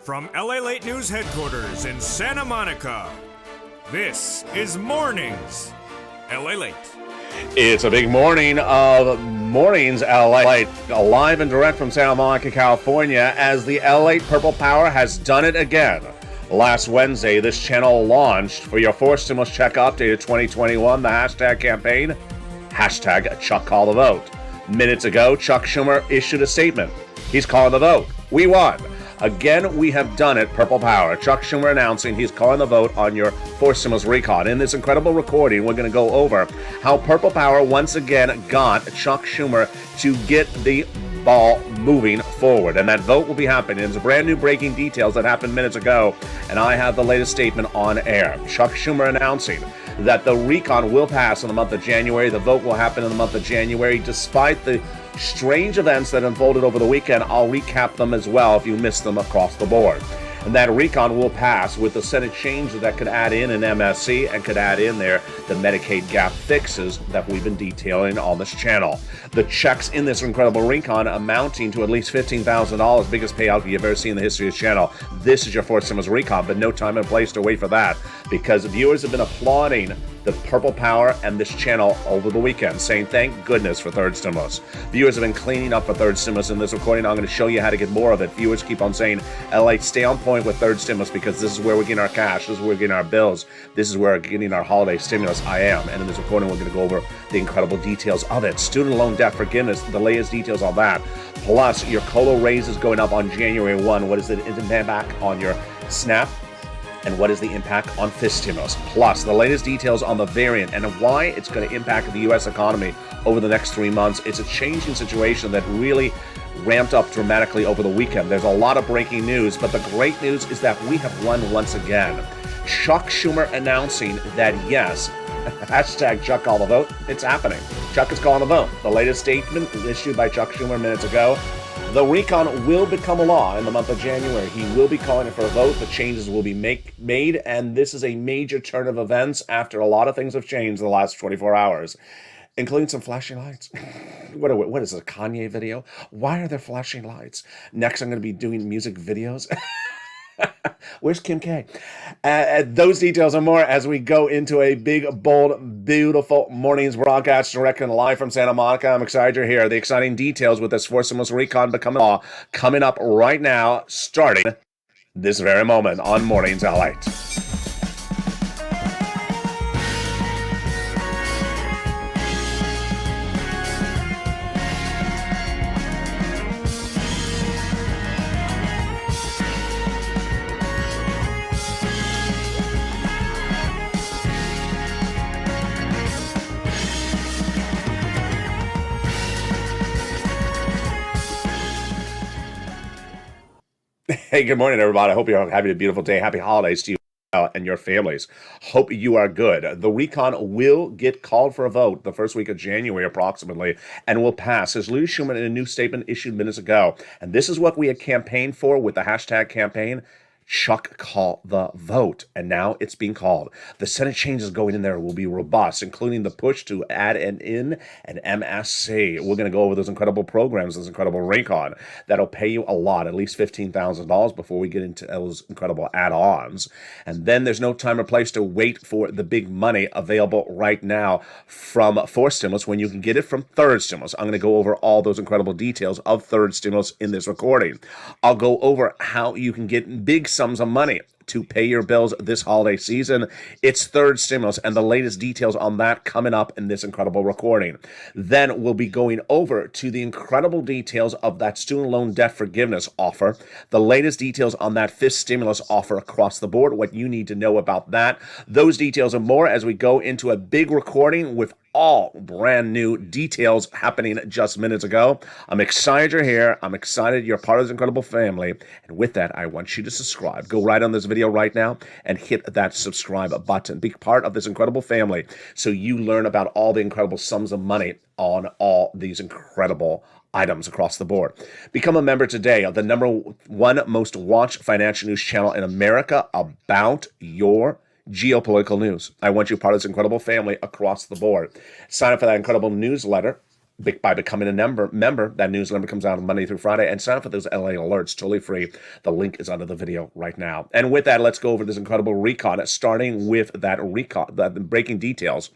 From LALATE News Headquarters in Santa Monica, this is Mornings LALATE. It's a big morning of Mornings LALATE, live and direct from Santa Monica, California, as the LALATE Purple Power has done it again. Last Wednesday, this channel launched for your 4 stimulus check updated 2021, the hashtag campaign, hashtag Chuck Call the Vote. Minutes ago, Chuck Schumer issued a statement. He's calling the vote. We won. Again, we have done it, Purple Power. Chuck Schumer announcing he's calling the vote on your 4 stimulus recon. In this incredible recording, we're going to go over how Purple Power once again got Chuck Schumer to get the ball moving forward. And that vote will be happening. It's brand new breaking details that happened minutes ago, and I have the latest statement on air. Chuck Schumer announcing that the recon will pass in the month of January. The vote will happen in the month of January, despite the strange events that unfolded over the weekend. I'll recap them as well if you missed them across the board. And that recon will pass with the Senate change that could add in an MSC and could add in there the Medicaid gap fixes that we've been detailing on this channel. The checks in this incredible recon amounting to at least $15,000, biggest payout you've ever seen in the history of this channel. This is your 4 stimulus recon, but no time and place to wait for that, because viewers have been applauding the Purple Power and this channel over the weekend, saying thank goodness for third stimulus. Viewers have been cleaning up for third stimulus in this recording. I'm going to show you how to get more of it. Viewers keep on saying, LA, stay on point with third stimulus, because this is where we're getting our cash, this is where we're getting our bills, this is where we're getting our holiday stimulus. I am. And in this recording, we're going to go over the incredible details of it. Student loan debt forgiveness, the latest details on that. Plus, your COLA raise is going up on January 1. What is the impact on your SNAP? And what is the impact on fifth stimulus? Plus, the latest details on the variant and why it's going to impact the U.S. economy over the next 3 months. It's a changing situation that really ramped up dramatically over the weekend. There's a lot of breaking news, but the great news is that we have won once again. Chuck Schumer announcing that, yes, hashtag Chuck Call the Vote, it's happening. Chuck is calling the vote. The latest statement issued by Chuck Schumer minutes ago. The recon will become a law in the month of January. He will be calling it for a vote. The changes will be made, and this is a major turn of events after a lot of things have changed in the last 24 hours, including some flashing lights. What is this, a Kanye video? Why are there flashing lights? Next, I'm going to be doing music videos. Where's Kim K? Those details and more as we go into a big, bold, beautiful morning's broadcast direct and live from Santa Monica. I'm excited you're here. The exciting details with this 4 stimulus recon becoming law coming up right now, starting this very moment on Mornings LALATE. Hey, good morning, everybody. I hope you're having a beautiful day. Happy holidays to you and your families. Hope you are good. The recon will get called for a vote the first week of January approximately, and will pass, as Louis Schumer in a new statement issued minutes ago. And this is what we had campaigned for with the hashtag campaign, Chuck Call the Vote, and now it's being called. The Senate changes going in there will be robust, including the push to add an MSC. We're going to go over those incredible programs, this incredible recon that'll pay you a lot, at least $15,000 before we get into those incredible add-ons. And then there's no time or place to wait for the big money available right now from 4 stimulus when you can get it from third stimulus. I'm going to go over all those incredible details of third stimulus in this recording. I'll go over how you can get big sums of money to pay your bills this holiday season. It's third stimulus, and the latest details on that coming up in this incredible recording. Then we'll be going over to the incredible details of that student loan debt forgiveness offer, the latest details on that fifth stimulus offer across the board, what you need to know about that, those details and more as we go into a big recording with all brand new details happening just minutes ago. I'm excited you're here. I'm excited you're part of this incredible family. And with that, I want you to subscribe. Go right on this video right now and hit that subscribe button. Be part of this incredible family so you learn about all the incredible sums of money on all these incredible items across the board. Become a member today of the #1 most watched financial news channel in America about your geopolitical news. I want you part of this incredible family across the board. Sign up for that incredible newsletter by becoming a member. That newsletter comes out on Monday through Friday, and sign up for those LA alerts, totally free. The link is under the video right now. And with that, let's go over this incredible recon, starting with that recon, the breaking details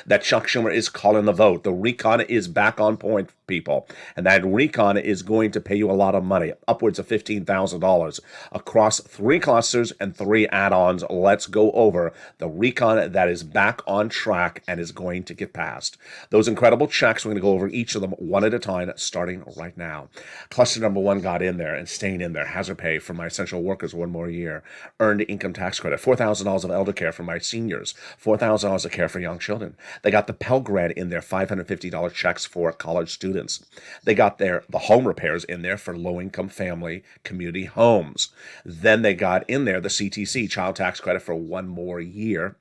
that Chuck Schumer is calling the vote. The recon is back on point, people. And that recon is going to pay you a lot of money, upwards of $15,000 across 3 clusters and 3 add-ons. Let's go over the recon that is back on track and is going to get passed. Those incredible checks, we're going to go over each of them one at a time, starting right now. Cluster number 1 got in there and staying in there. Hazard pay for my essential workers 1 more year. Earned income tax credit. $4,000 of elder care for my seniors. $4,000 of care for young children. They got the Pell Grant in there, $550 checks for college students. They got the home repairs in there for low-income family community homes. Then they got in there the CTC, child tax credit for 1 more year.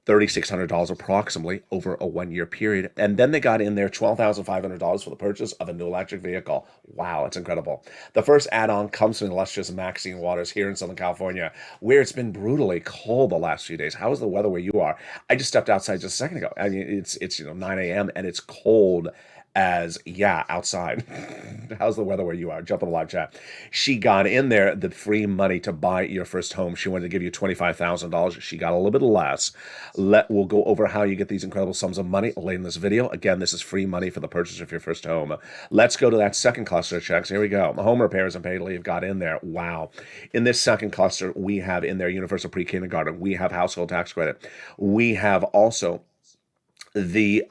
$3,600 approximately over a 1-year period. And then they got in there $12,500 for the purchase of a new electric vehicle. Wow, it's incredible. The first add-on comes from the illustrious Maxine waters here in Southern California, where it's been brutally cold the last few days. How is the weather where you are? I just stepped outside just a second ago. I mean, it's 9 a.m. and it's cold as, outside. How's the weather where you are? Jump in the live chat. She got in there the free money to buy your first home. She wanted to give you $25,000. She got a little bit less. We'll go over how you get these incredible sums of money later in this video. Again, this is free money for the purchase of your first home. Let's go to that second cluster of checks. Here we go. Home repairs and paid leave got in there. Wow. In this second cluster, we have in there universal pre-kindergarten. We have household tax credit. We have also the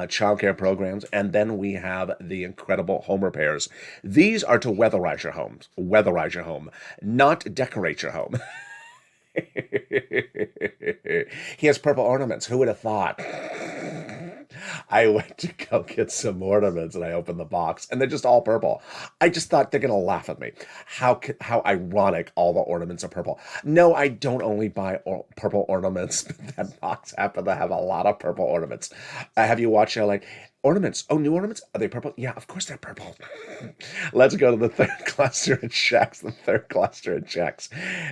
child care programs, and then we have the incredible home repairs. These are to weatherize your home, not decorate your home. He has purple ornaments. Who would have thought? I went to go get some ornaments and I opened the box and they're just all purple. I just thought they're going to laugh at me. How ironic all the ornaments are purple. No, I don't only buy purple ornaments. That box happened to have a lot of purple ornaments. Have you watched ornaments? Oh, new ornaments? Are they purple? Yeah, of course they're purple. Let's go to the third cluster of checks. The third cluster of checks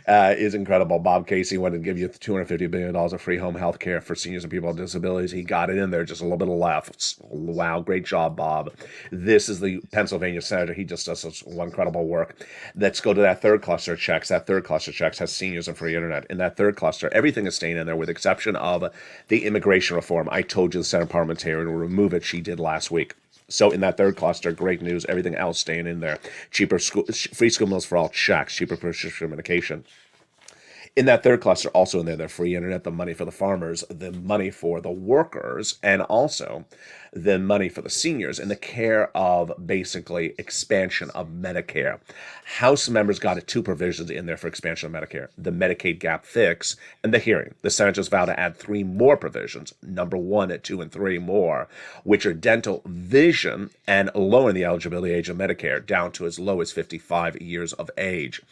is incredible. Bob Casey wanted to give you $250 billion of free home health care for seniors and people with disabilities. He got it in there, just a little bit of left. Wow, great job, Bob. This is the Pennsylvania senator. He just does such incredible work. Let's go to that third cluster of checks. That third cluster of checks has seniors and free internet. In that third cluster, everything is staying in there with the exception of the immigration reform. I told you the Senate parliamentarian will remove it. She did last week. So in that third cluster, great news. Everything else staying in there. Free school meals for all checks. Cheaper prescription medication. In that third cluster, also in there, the free internet, the money for the farmers, the money for the workers, and also the money for the seniors and the care of basically expansion of Medicare. House members got 2 provisions in there for expansion of Medicare, the Medicaid gap fix and the hearing. The Senate just vowed to add 3 more provisions, number 1, 2, and 3 more, which are dental, vision, and lowering the eligibility age of Medicare down to as low as 55 years of age.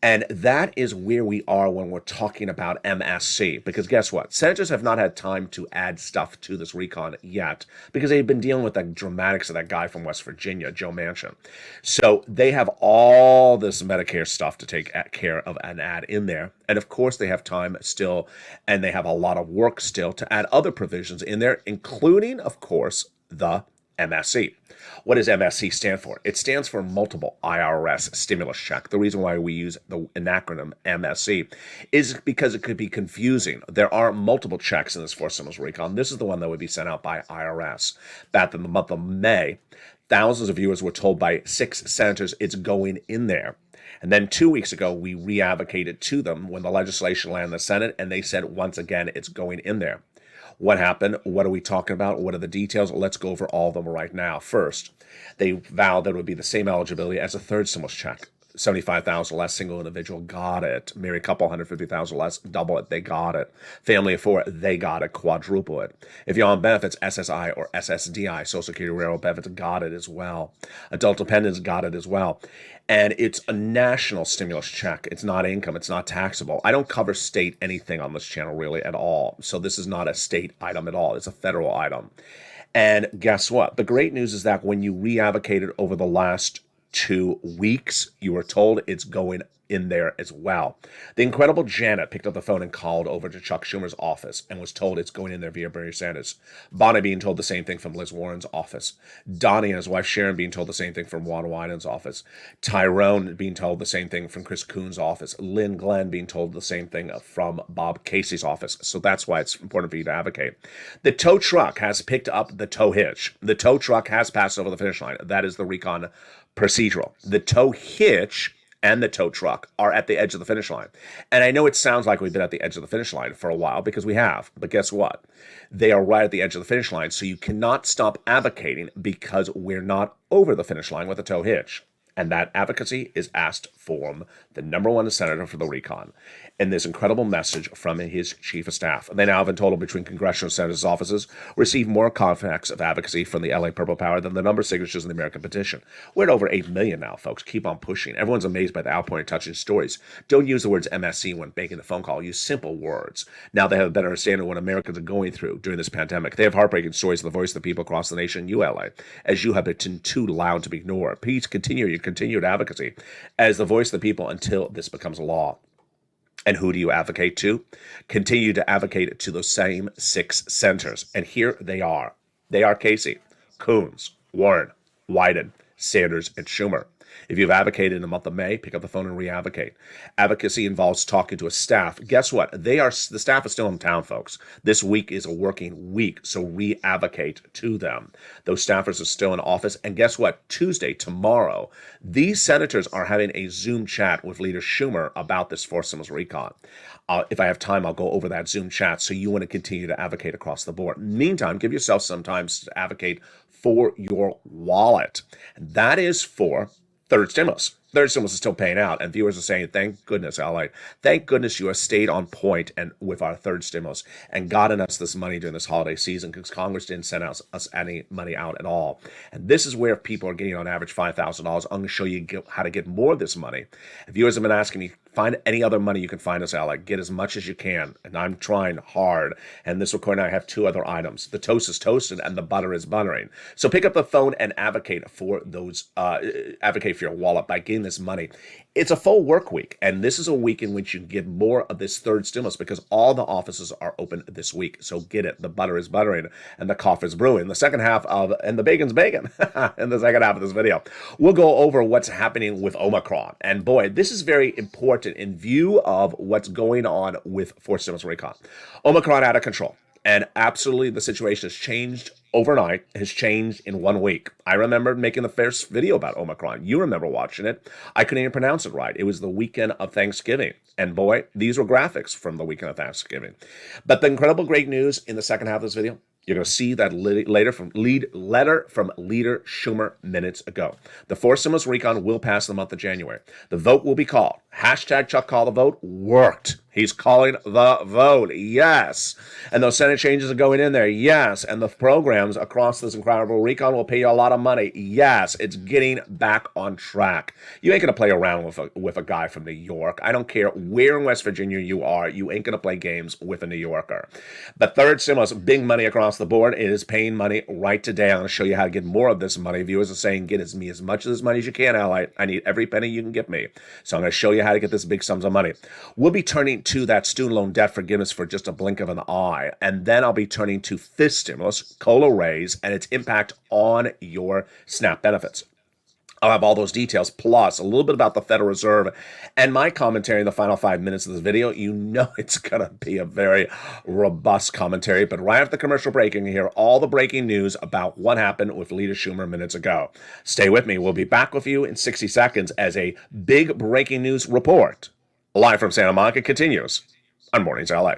And that is where we are when we're talking about MSC. Because guess what? Senators have not had time to add stuff to this recon yet because they've been dealing with the dramatics of that guy from West Virginia, Joe Manchin. So they have all this Medicare stuff to take care of and add in there. And of course, they have time still, and they have a lot of work still to add other provisions in there, including, of course, the MSC. What does MSC stand for? It stands for Multiple IRS Stimulus Check. The reason why we use the acronym MSC is because it could be confusing. There are multiple checks in this fourth stimulus recon. This is the one that would be sent out by IRS. Back in the month of May, thousands of viewers were told by 6 senators it's going in there. And then 2 weeks ago, we re-advocated to them when the legislation landed in the Senate, and they said, once again, it's going in there. What happened? What are we talking about? What are the details? Let's go over all of them right now. First, they vowed that it would be the same eligibility as a third stimulus check. 75,000 less, single individual, got it. Married couple, 150,000 less, double it, they got it. Family of 4, they got it, quadruple it. If you're on benefits, SSI or SSDI, Social Security Railroad benefits, got it as well. Adult dependents got it as well. And it's a national stimulus check. It's not income. It's not taxable. I don't cover state anything on this channel really at all. So this is not a state item at all. It's a federal item. And guess what? The great news is that when you re-advocated over the last 2 weeks, you were told it's going in there as well. The incredible Janet picked up the phone and called over to Chuck Schumer's office and was told it's going in there via Bernie Sanders. Bonnie being told the same thing from Liz Warren's office. Donnie and his wife Sharon being told the same thing from Ron Wyden's office. Tyrone being told the same thing from Chris Coon's office. Lynn Glenn being told the same thing from Bob Casey's office. So that's why it's important for you to advocate. The tow truck has picked up the tow hitch. The tow truck has passed over the finish line. That is the recon procedural. The tow hitch and the tow truck are at the edge of the finish line. And I know it sounds like we've been at the edge of the finish line for a while, because we have. But guess what? They are right at the edge of the finish line, so you cannot stop advocating because we're not over the finish line with the tow hitch. And that advocacy is asked from the number one senator for the recon in this incredible message from his chief of staff. They now have in total, between congressional senators' offices, received more contacts of advocacy from the LA Purple Power than the number of signatures in the American petition. We're at over 8 million now, folks. Keep on pushing. Everyone's amazed by the outpouring, touching stories. Don't use the words MSC when making the phone call. Use simple words. Now they have a better understanding of what Americans are going through during this pandemic. They have heartbreaking stories of the voice of the people across the nation, you LA, as you have been too loud to be ignored. Please continue your continued advocacy as the voice of the people until this becomes law. And who do you advocate to? Continue to advocate to those same 6 senators. And here they are. They are Casey, Coons, Warren, Wyden, Sanders, and Schumer. If you've advocated in the month of May, pick up the phone and re-advocate. Advocacy involves talking to a staff. Guess what? The staff is still in town, folks. This week is a working week, so re-advocate to them. Those staffers are still in office. And guess what? Tuesday, tomorrow, these senators are having a Zoom chat with Leader Schumer about this forced stimulus recon. If I have time, I'll go over that Zoom chat, so you want to continue to advocate across the board. Meantime, give yourself some time to advocate for your wallet. That is for third stimulus. Third stimulus is still paying out, and viewers are saying, thank goodness, LA. Thank goodness you have stayed on point and with our third stimulus and gotten us this money during this holiday season, because Congress didn't send us any money out at all. And this is where people are getting on average $5,000. I'm going to show you how to get more of this money. Viewers have been asking me, find any other money you can find us, Alec. Get as much as you can. And I'm trying hard. And this recording, I have 2 other items. The toast is toasted and the butter is buttering. So pick up the phone and advocate for those, advocate for your wallet by getting this money. It's a full work week, and this is a week in which you can get more of this third stimulus because all the offices are open this week. So get it. The butter is buttering and the coffee is brewing. The second half of, and the bacon's bacon in the second half of this video, we'll go over what's happening with Omicron. And boy, this is very important in view of what's going on with forced stimulus recon. Omicron out of control. And absolutely the situation has changed overnight, has changed in 1 week. I remember making the first video about Omicron. You remember watching it. I couldn't even pronounce it right. It was the weekend of Thanksgiving. And boy, these were graphics from the weekend of Thanksgiving. But the incredible great news in the second half of this video, you're going to see that letter from Leader Schumer minutes ago. The forced stimulus recon will pass the month of January. The vote will be called. Hashtag Chuck Call the Vote worked. He's calling the vote. Yes. And those Senate changes are going in there. Yes. And the programs across this incredible recon will pay you a lot of money. Yes. It's getting back on track. You ain't going to play around with a guy from New York. I don't care where in West Virginia you are. You ain't going to play games with a New Yorker. But third stimulus, big money across the board. It is paying money right today. I'm going to show you how to get more of this money. Viewers are saying, get me as much of this money as you can, Ally. I need every penny you can give me. So I'm going to show you how to get this big sums of money. We'll be turning to that student loan debt forgiveness for just a blink of an eye. And then I'll be turning to fifth stimulus, COLA raise, and its impact on your SNAP benefits. I'll have all those details, plus a little bit about the Federal Reserve and my commentary in the final 5 minutes of this video. You know it's going to be a very robust commentary, but right after the commercial break, you can hear all the breaking news about what happened with Leader Schumer minutes ago. Stay with me. We'll be back with you in 60 seconds as a big breaking news report live from Santa Monica continues on Mornings LA.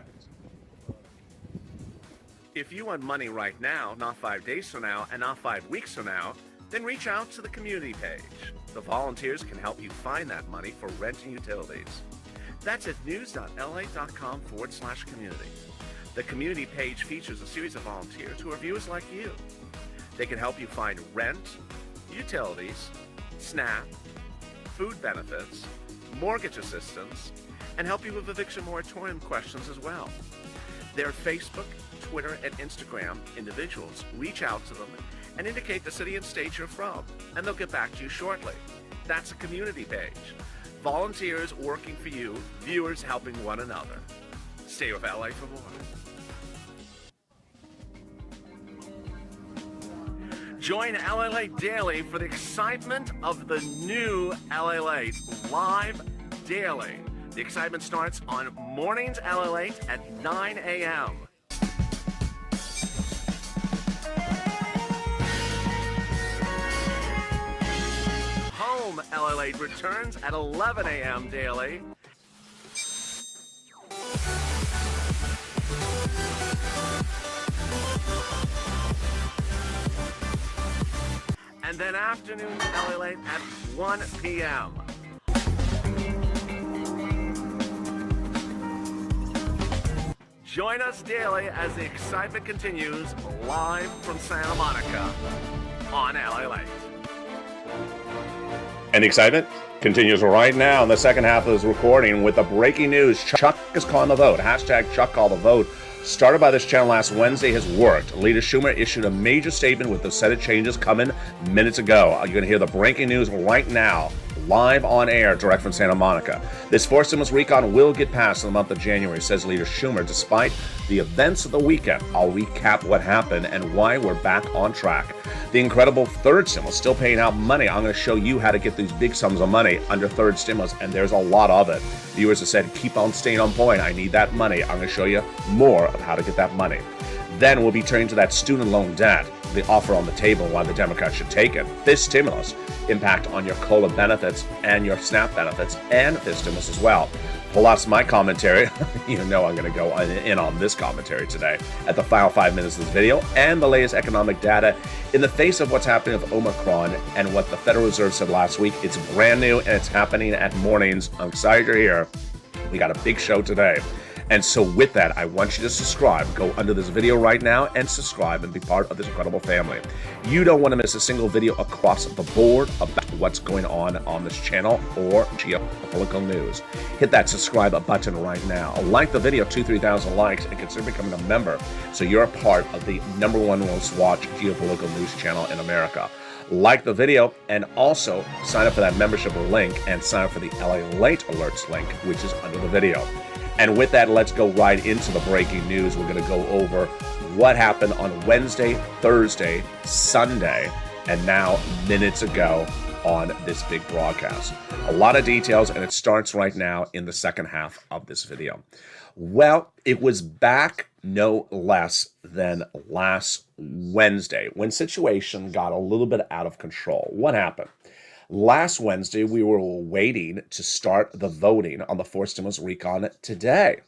If you want money right now, not 5 days from now, and not 5 weeks from now, then reach out to the community page. The volunteers can help you find that money for rent and utilities. That's at news.la.com/community. The community page features a series of volunteers who are viewers like you. They can help you find rent, utilities, SNAP, food benefits, mortgage assistance, and help you with eviction moratorium questions as well. Their Facebook, Twitter, and Instagram individuals reach out to them and indicate the city and state you're from, and they'll get back to you shortly. That's a community page. volunteers working for you, viewers helping one another. Stay with LA for more. Join LALATE daily for the excitement of the new LALATE live daily. The excitement starts on Mornings LALATE at 9 a.m. Home LALATE returns at 11 a.m. daily. And then afternoon LALATE at 1 p.m. Join us daily as the excitement continues live from Santa Monica on LALATE. And the excitement continues right now in the second half of this recording with the breaking news. Chuck is calling the vote. Hashtag Chuck call the vote. Started by this channel last Wednesday has worked. Leader Schumer issued a major statement with the Senate changes coming minutes ago. You're going to hear the breaking news right now, live on air, direct from Santa Monica. This fourth stimulus recon will get passed in the month of January, says Leader Schumer. Despite the events of the weekend, I'll recap what happened and why we're back on track. The incredible third stimulus still paying out money. I'm going to show you how to get these big sums of money under third stimulus, and there's a lot of it. Viewers have said, keep on staying on point. I need that money. I'm going to show you more of how to get that money. Then we'll be turning to that student loan debt, the offer on the table, why the Democrats should take it. This stimulus impact on your COLA benefits and your SNAP benefits, and this stimulus as well. Plus my commentary. You know I'm going to go in on this commentary today at the final 5 minutes of this video, and the latest economic data in the face of what's happening with Omicron and what the Federal Reserve said last week. It's brand new and it's happening at Mornings. I'm excited you're here. We got a big show today. And so with that, I want you to subscribe. Go under this video right now and subscribe and be part of this incredible family. You don't want to miss a single video across the board about what's going on this channel or geopolitical news. Hit that subscribe button right now. Like the video, 2,000-3,000 likes, and consider becoming a member so you're a part of the #1 most watched geopolitical news channel in America. Like the video and also sign up for that membership link and sign up for the LALATE alerts link, which is under the video. And with that, let's go right into the breaking news. We're going to go over what happened on Wednesday, Thursday, Sunday, and now minutes ago on this big broadcast. A lot of details, and it starts right now in the second half of this video. Well, it was back no less than last Wednesday when situation got a little bit out of control. What happened? Last Wednesday, we were waiting to start the voting on the fourth stimulus recon today.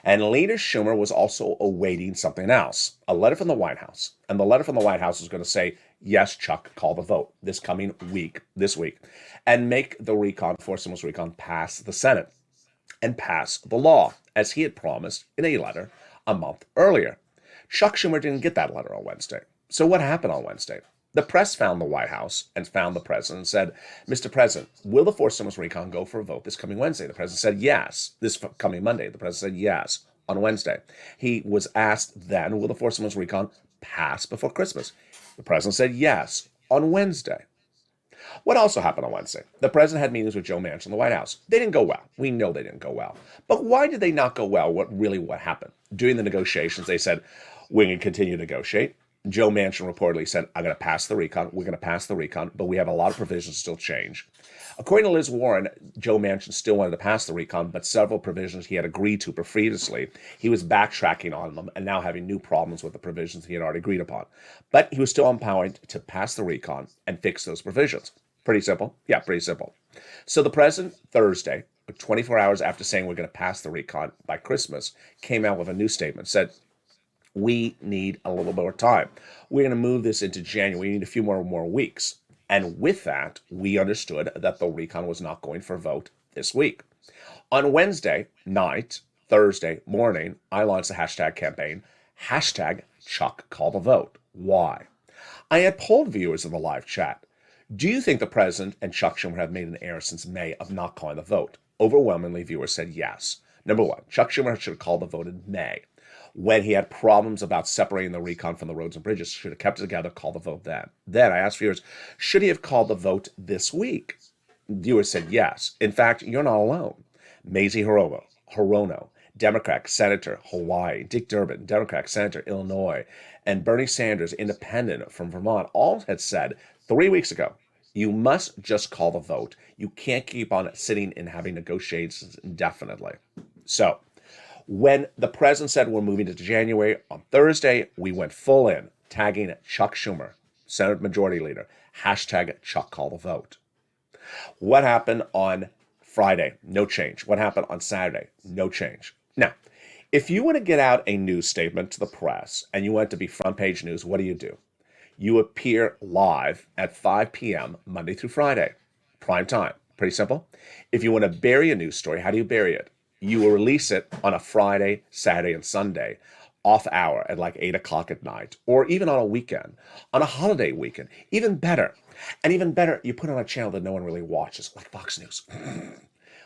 And Leader Schumer was also awaiting something else, a letter from the White House. And the letter from the White House is going to say, yes, Chuck, call the vote this coming week, and make the fourth stimulus recon pass the Senate and pass the law, as he had promised in a letter a month earlier. Chuck Schumer didn't get that letter on Wednesday. So what happened on Wednesday? The press found the White House and found the president and said, Mr. President, will the fourth stimulus recon go for a vote this coming Wednesday? The president said yes. This coming Monday, the president said yes on Wednesday. He was asked then, will the fourth stimulus recon pass before Christmas? The president said yes on Wednesday. What also happened on Wednesday? The president had meetings with Joe Manchin in the White House. They didn't go well. We know they didn't go well. But why did they not go well? What happened? During the negotiations, they said, we're going to continue to negotiate. Joe Manchin reportedly said, I'm going to pass the recon. We're going to pass the recon, but we have a lot of provisions still change. According to Liz Warren, Joe Manchin still wanted to pass the recon, but several provisions he had agreed to previously, he was backtracking on them and now having new problems with the provisions he had already agreed upon. But he was still empowered to pass the recon and fix those provisions. Pretty simple. Yeah, pretty simple. So the president, Thursday, 24 hours after saying we're going to pass the recon by Christmas, came out with a new statement, said, we need a little more time. We're going to move this into January. We need a few more weeks. And with that, we understood that the recon was not going for a vote this week. On Wednesday night, Thursday morning, I launched the hashtag campaign, hashtag Chuck Call the Vote. Why? I had polled viewers in the live chat. Do you think the president and Chuck Schumer have made an error since May of not calling the vote? Overwhelmingly, viewers said yes. Number one, Chuck Schumer should have called the vote in May, when he had problems about separating the recon from the roads and bridges. Should have kept it together, called the vote then. Then I asked viewers, should he have called the vote this week? Viewers said yes. In fact, you're not alone. Mazie Hirono, Democrat Senator, Hawaii, Dick Durbin, Democrat Senator, Illinois, and Bernie Sanders, Independent from Vermont, all had said 3 weeks ago, you must just call the vote. You can't keep on sitting and having negotiations indefinitely. So, when the president said we're moving to January, on Thursday, we went full in, tagging Chuck Schumer, Senate Majority Leader, hashtag Chuck Call the Vote. What happened on Friday? No change. What happened on Saturday? No change. Now, if you want to get out a news statement to the press and you want it to be front page news, what do? You appear live at 5 p.m. Monday through Friday, prime time. Pretty simple. If you want to bury a news story, how do you bury it? You will release it on a Friday, Saturday, and Sunday, off hour at like 8 o'clock at night, or even on a weekend, on a holiday weekend. Even better. And even better, you put on a channel that no one really watches, like Fox News.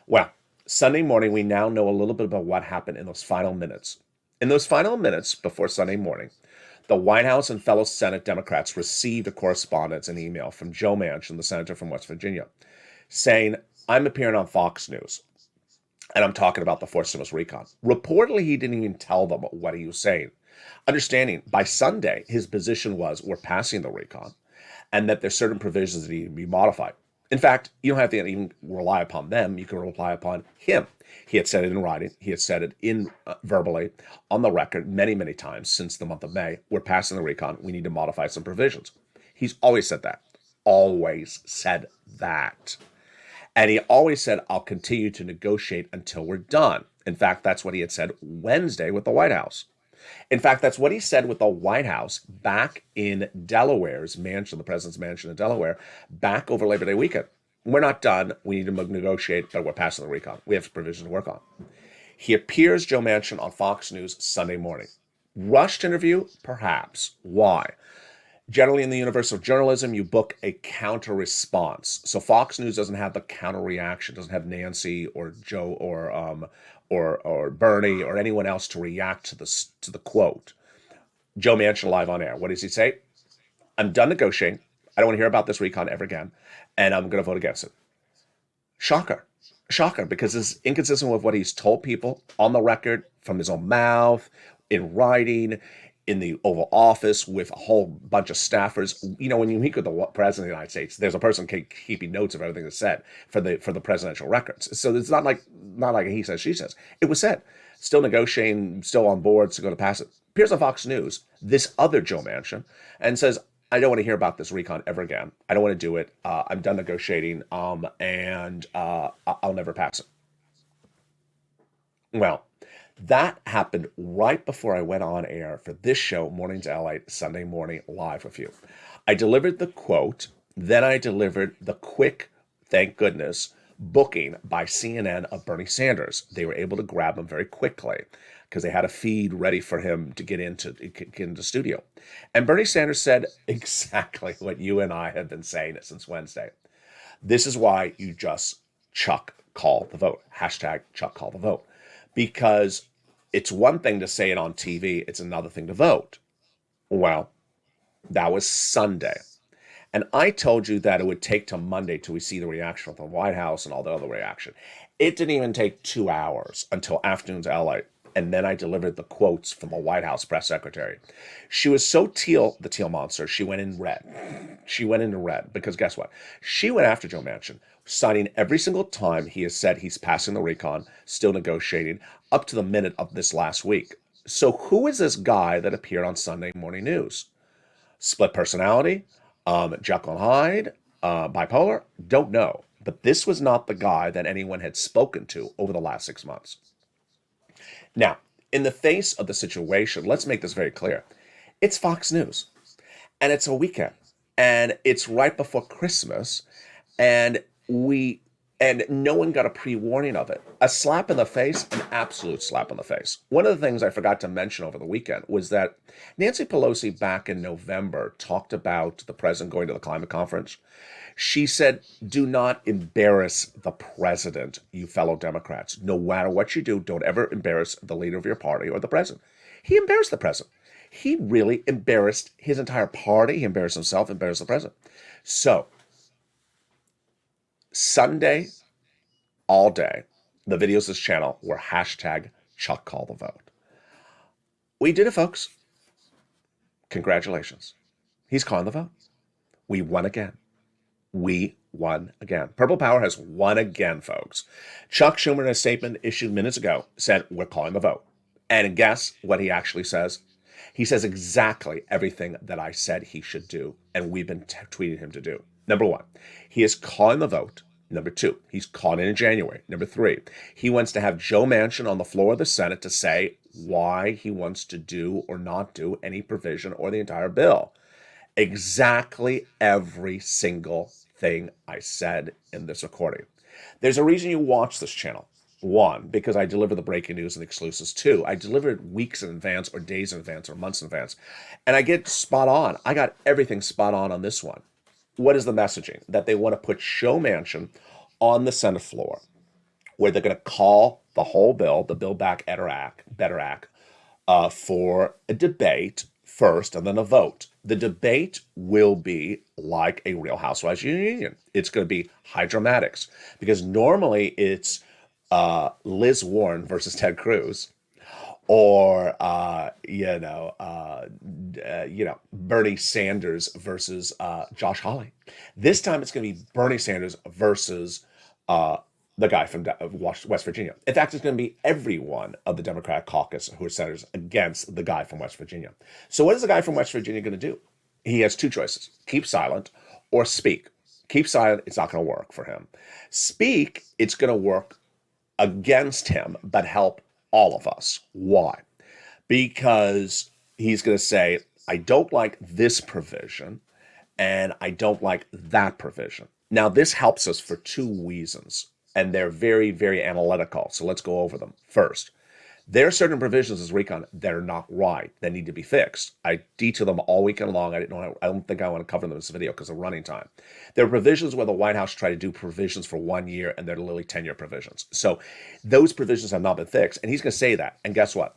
Well, Sunday morning, we now know a little bit about what happened in those final minutes. In those final minutes before Sunday morning, the White House and fellow Senate Democrats received a correspondence and email from Joe Manchin, the senator from West Virginia, saying, I'm appearing on Fox News, and I'm talking about the forced stimulus recon. Reportedly, he didn't even tell them what he was saying. Understanding, by Sunday, his position was, we're passing the recon, and that there's certain provisions that need to be modified. In fact, you don't have to even rely upon them. You can rely upon him. He had said it in writing. He had said it in verbally on the record many, many times since the month of May. We're passing the recon. We need to modify some provisions. He's always said that. Always said that. And he always said, I'll continue to negotiate until we're done. In fact, that's what he had said Wednesday with the White House. In fact, that's what he said with the White House back in Delaware's mansion, the president's mansion in Delaware, back over Labor Day weekend. We're not done. We need to negotiate, but we're passing the recon. We have provision to work on. He appears, Joe Manchin, on Fox News Sunday morning. Rushed interview? Perhaps. Why? Generally, in the universe of journalism, you book a counter response. So Fox News doesn't have the counter reaction, doesn't have Nancy or Joe or Bernie or anyone else to react to the quote. Joe Manchin live on air. What does he say? I'm done negotiating. I don't want to hear about this recon ever again, and I'm going to vote against it. Shocker. Shocker, because it's inconsistent with what he's told people on the record, from his own mouth, in writing, in the Oval Office with a whole bunch of staffers. You know, when you meet with the president of the United States, there's a person keeping notes of everything that's said for the presidential records. So it's not like he says, she says. It was said. Still negotiating, still on board to go to pass it. Appears on Fox News, this other Joe Manchin, and says, I don't want to hear about this recon ever again. I don't want to do it. I'm done negotiating, and I'll never pass it. Well, that happened right before I went on air for this show, Mornings LA, Sunday morning, live with you. I delivered the quote, then I delivered the quick, thank goodness, booking by CNN of Bernie Sanders. They were able to grab him very quickly because they had a feed ready for him to get into the studio. And Bernie Sanders said exactly what you and I have been saying since Wednesday. This is why you just Chuck call the vote. Hashtag Chuck call the vote. Because it's one thing to say it on TV, it's another thing to vote. Well, that was Sunday. And I told you that it would take till Monday till we see the reaction from the White House and all the other reaction. It didn't even take 2 hours until afternoon's LA. And then I delivered the quotes from the White House press secretary. She was so the teal monster, she went in red. She went into red because guess what? She went after Joe Manchin, signing every single time he has said he's passing the recon, still negotiating, up to the minute of this last week. So who is this guy that appeared on Sunday Morning News? Split personality? Jekyll and Hyde? Bipolar? Don't know. But this was not the guy that anyone had spoken to over the last 6 months. Now, in the face of the situation, let's make this very clear. It's Fox News, and it's a weekend, and it's right before Christmas, and no one got a pre-warning of it. A slap in the face, an absolute slap in the face. One of the things I forgot to mention over the weekend was that Nancy Pelosi back in November talked about the president going to the climate conference. She said, do not embarrass the president, you fellow Democrats. No matter what you do, don't ever embarrass the leader of your party or the president. He embarrassed the president. He really embarrassed his entire party. He embarrassed himself, embarrassed the president. So, Sunday, all day, the videos of this channel were hashtag Chuck Call the Vote. We did it, folks. Congratulations. He's calling the vote. We won again. We won again. Purple Power has won again, folks. Chuck Schumer, in a statement issued minutes ago, said, we're calling the vote. And guess what he actually says? He says exactly everything that I said he should do, and we've been tweeting him to do. Number one, he is calling the vote. Number two, he's calling it in January. Number three, he wants to have Joe Manchin on the floor of the Senate to say why he wants to do or not do any provision or the entire bill. Exactly every single thing I said in this recording. There's a reason you watch this channel. One, because I deliver the breaking news and exclusives. Two, I deliver it weeks in advance or days in advance or months in advance. And I get spot on. I got everything spot on this one. What is the messaging? That they want to put Joe Manchin on the Senate floor, where they're going to call the whole bill, the Build Back Better Act, for a debate first and then a vote. The debate will be like a Real Housewives reunion. It's going to be high dramatics, because normally it's Liz Warren versus Ted Cruz, or Bernie Sanders versus Josh Hawley. This time it's going to be Bernie Sanders versus the guy from West Virginia. In fact, it's going to be every one of the Democratic caucus who are senators against the guy from West Virginia. So what is the guy from West Virginia going to do? He has two choices: keep silent or speak. Keep silent, it's not going to work for him. Speak, it's going to work against him, but help all of us. Why? Because he's going to say, I don't like this provision, and I don't like that provision. Now, this helps us for two reasons, and they're very, very analytical. So let's go over them. First, there are certain provisions as recon that are not right, that need to be fixed. I detail them all weekend long. I don't think I want to cover them in this video because of running time. There are provisions where the White House tried to do provisions for 1 year, and they're literally 10-year provisions. So those provisions have not been fixed, and he's going to say that. And guess what?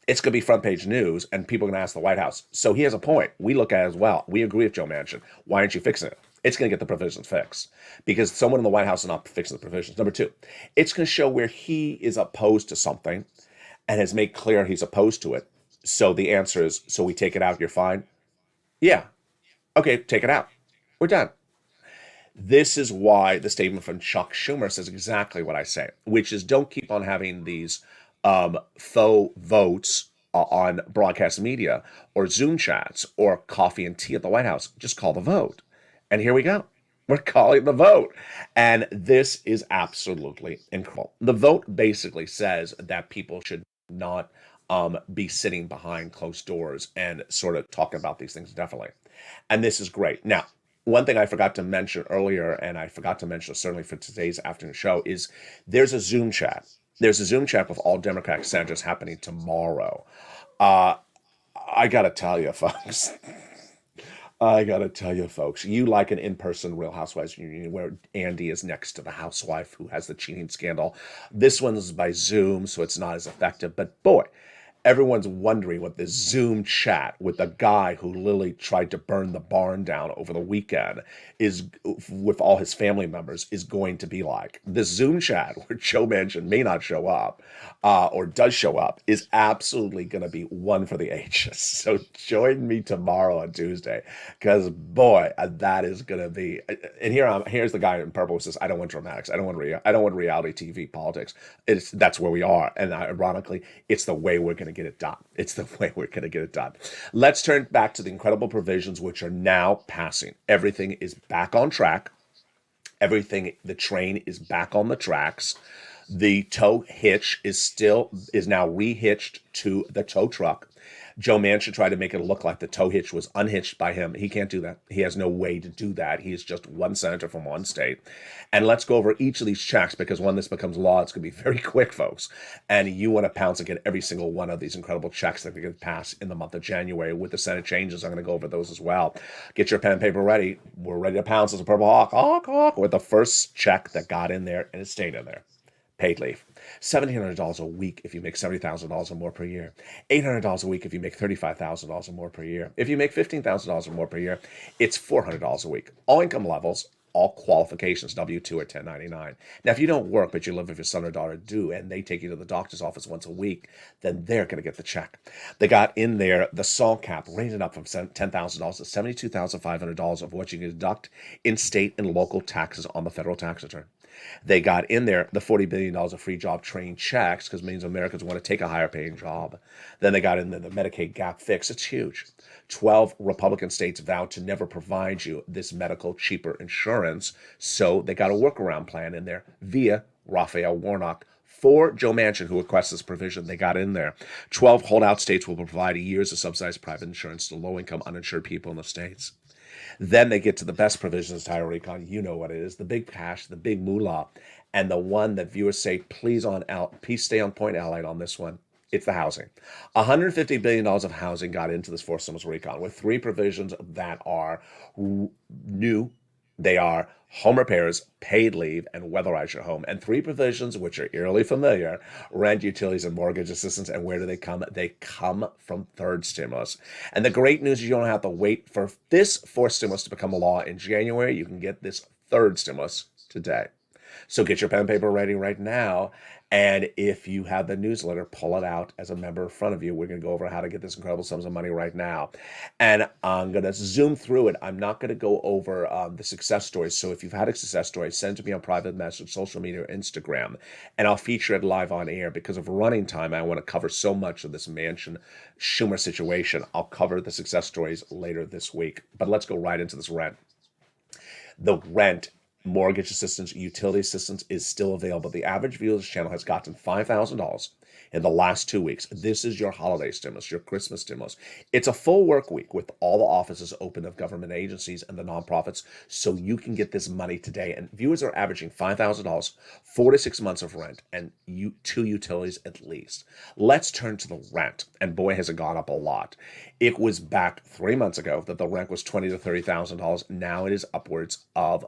It's going to be front page news, and people are going to ask the White House. So he has a point. We look at it as well. We agree with Joe Manchin. Why aren't you fixing it? It's going to get the provisions fixed, because someone in the White House is not fixing the provisions. Number two, it's going to show where he is opposed to something and has made clear he's opposed to it. So the answer is, so we take it out, you're fine? Yeah. Okay, take it out. We're done. This is why the statement from Chuck Schumer says exactly what I say, which is, don't keep on having these faux votes on broadcast media or Zoom chats or coffee and tea at the White House. Just call the vote. And here we go. We're calling the vote. And this is absolutely incredible. The vote basically says that people should not be sitting behind closed doors and sort of talking about these things definitely. And this is great. Now, one thing I forgot to mention earlier, and I forgot to mention certainly for today's afternoon show, is there's a Zoom chat. There's a Zoom chat with all Democratic senators happening tomorrow. I got to tell you, folks. You like an in-person Real Housewives reunion where Andy is next to the housewife who has the cheating scandal. This one's by Zoom, so it's not as effective. But boy, everyone's wondering what this Zoom chat with the guy who literally tried to burn the barn down over the weekend is, with all his family members, is going to be like. This Zoom chat where Joe Manchin may not show up or does show up is absolutely going to be one for the ages. So join me tomorrow on Tuesday, because boy, that is going to be. And here's the guy in purple who says, "I don't want dramatics. I don't want reality TV politics." That's where we are, and ironically, it's the way we're going to get it done. It's the way we're going to get it done. Let's turn back to the incredible provisions which are now passing. Everything is back on track. The train is back on the tracks. The tow hitch is now rehitched to the tow truck. Joe Manchin tried to make it look like the tow hitch was unhitched by him. He can't do that. He has no way to do that. He is just one senator from one state. And let's go over each of these checks, because when this becomes law, it's going to be very quick, folks. And you want to pounce and get every single one of these incredible checks that are going to pass in the month of January with the Senate changes. I'm going to go over those as well. Get your pen and paper ready. We're ready to pounce as a purple hawk. Hawk, hawk, with the first check that got in there, and it stayed in there. Paid leave. $1,700 a week if you make $70,000 or more per year. $800 a week if you make $35,000 or more per year. If you make $15,000 or more per year, it's $400 a week. All income levels, all qualifications, W-2 or 1099. Now, if you don't work, but you live with your son or daughter do, and they take you to the doctor's office once a week, then they're going to get the check. They got in there the SALT cap rated up from $10,000 to $72,500 of what you can deduct in state and local taxes on the federal tax return. They got in there the $40 billion of free job training checks because millions of Americans want to take a higher paying job. Then they got in there the Medicaid gap fix. It's huge. 12 Republican states vowed to never provide you this medical cheaper insurance. So they got a workaround plan in there via Raphael Warnock. For Joe Manchin, who requests this provision, they got in there. 12 holdout states will provide years of subsidized private insurance to low-income uninsured people in the states. Then they get to the best provisions, Tyler Recon. You know what it is. The big cash, the big moolah, and the one that viewers say, please stay on point, LALATE, on this one. It's the housing. $150 billion of housing got into this fourth stimulus recon with three provisions that are new. They are home repairs, paid leave, and weatherize your home. And three provisions, which are eerily familiar: rent, utilities, and mortgage assistance. And where do they come? They come from third stimulus. And the great news is you don't have to wait for this fourth stimulus to become a law in January. You can get this third stimulus today. So get your pen and paper ready right now. And if you have the newsletter, pull it out as a member in front of you. We're going to go over how to get this incredible sums of money right now. And I'm going to zoom through it. I'm not going to go over the success stories. So if you've had a success story, send it to me on private message, social media, or Instagram, and I'll feature it live on air. Because of running time, I want to cover so much of this Manchin-Schumer situation. I'll cover the success stories later this week. But let's go right into this rent. The rent, mortgage assistance, utility assistance is still available. The average viewer of this channel has gotten $5,000 in the last 2 weeks. This is your holiday stimulus, your Christmas stimulus. It's a full work week with all the offices open of government agencies and the nonprofits, so you can get this money today. And viewers are averaging $5,000, 4 to 6 months of rent, and 2 utilities at least. Let's turn to the rent, and boy, has it gone up a lot. It was back 3 months ago that the rent was $20,000 to $30,000. Now it is upwards of